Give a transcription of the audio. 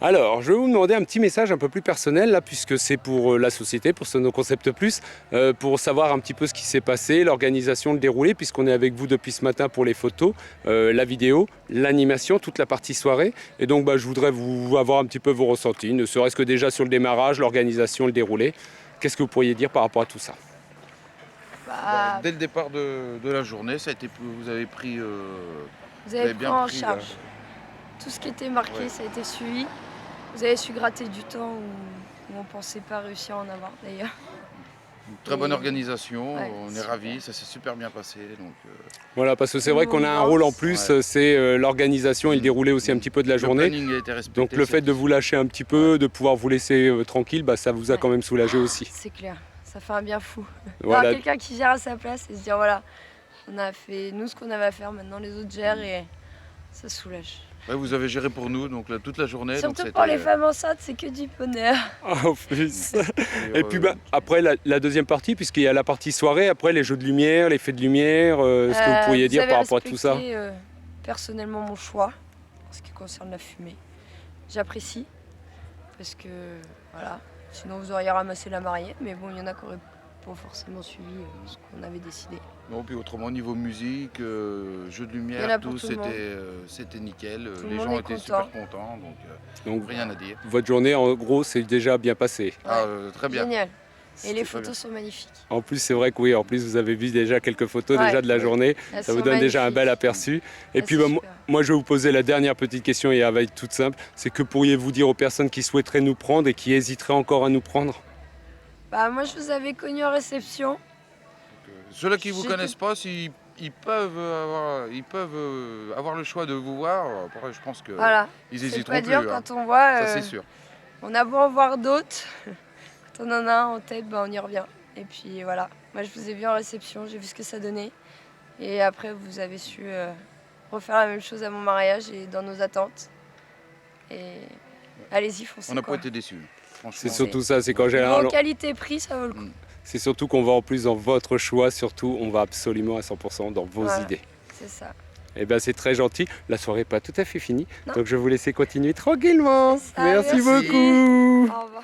Alors, je vais vous demander un petit message un peu plus personnel, là, puisque c'est pour la société, pour Sono Concept Plus, pour savoir un petit peu ce qui s'est passé, l'organisation, le déroulé, puisqu'on est avec vous depuis ce matin pour les photos, la vidéo, l'animation, toute la partie soirée. Et donc, je voudrais vous avoir un petit peu vos ressentis, ne serait-ce que déjà sur le démarrage, l'organisation, le déroulé. Qu'est-ce que vous pourriez dire par rapport à tout ça? Dès le départ de la journée, ça a été, vous avez pris, Vous avez pris en pris charge. Tout ce qui était marqué, Ouais. ça a été suivi. Vous avez su gratter du temps où on pensait pas réussir à en avoir d'ailleurs. une très bonne Et- organisation. ouais, On est super. ravis, ça s'est super bien passé. Donc, Voilà, parce que c'est vrai qu'on a un rôle en plus, Ouais. c'est l'organisation et le déroulé aussi un petit peu de la le journée. planning a été respecté. Donc le fait de vous lâcher un petit peu, de pouvoir vous laisser tranquille, ça vous a Ouais. quand même soulagé aussi. C'est clair, ça fait un bien fou. Voilà. D'avoir quelqu'un qui gère à sa place et se dire voilà, on a fait nous ce qu'on avait à faire, maintenant les autres gèrent et ça soulage. Ouais, vous avez géré pour nous donc, toute la journée. donc Surtout pour c'était, les femmes enceintes, c'est que du bonheur. En plus. Et puis euh, après la deuxième partie, puisqu'il y a la partie soirée, après les jeux de lumière, l'effet de lumière, ce que vous pourriez dire par rapport à tout ça? Vous avez respecté, personnellement mon choix en ce qui concerne la fumée. J'apprécie parce que voilà, sinon vous auriez ramassé la mariée, mais bon, il y en a qui n'auraient pas forcément suivi ce qu'on avait décidé. non, puis autrement, niveau musique, jeux de Il y en lumière, a pour tout, tout le monde. c'était nickel. Tout le Les monde gens est étaient content. super contents, donc Donc rien à dire. votre journée, en gros, c'est déjà bien passé. Très bien. Génial. Et C'était les très photos sont magnifiques. En plus, c'est vrai que oui, en plus vous avez vu déjà quelques photos Ouais. déjà de la Ouais. journée. Elles Ça vous sont donne déjà un magnifiques. bel aperçu. Et Ah, puis c'est moi, super. je vais vous poser la dernière petite question et elle va être toute simple. C'est que pourriez-vous dire aux personnes qui souhaiteraient nous prendre et qui hésiteraient encore à nous prendre? Moi je vous avais connu en réception. Ceux-là qui ne vous J'étais- connaissent pas, ils peuvent avoir le choix de vous voir. Après, je pense qu'ils Voilà. C'est hésiteront pas plus. dur hein. quand on voit. Ça, c'est sûr. On a beau en voir d'autres. Quand on en a un en tête, on y revient. Et puis voilà. Moi je vous ai vu en réception, j'ai vu ce que ça donnait. Et après vous avez su refaire la même chose à mon mariage et dans nos attentes. Et allez-y, foncez. On n'a pas quoi. été déçus. Franchement. C'est surtout ça, c'est qu'en Niveau général, qualité-prix, ça vaut le coup. c'est surtout qu'on va en plus dans votre choix, surtout on va absolument à 100% dans vos Voilà. idées. C'est ça. Et c'est très gentil. La soirée n'est pas tout à fait finie, Non. donc je vais vous laisser continuer tranquillement. C'est ça, Merci merci. beaucoup. Au revoir.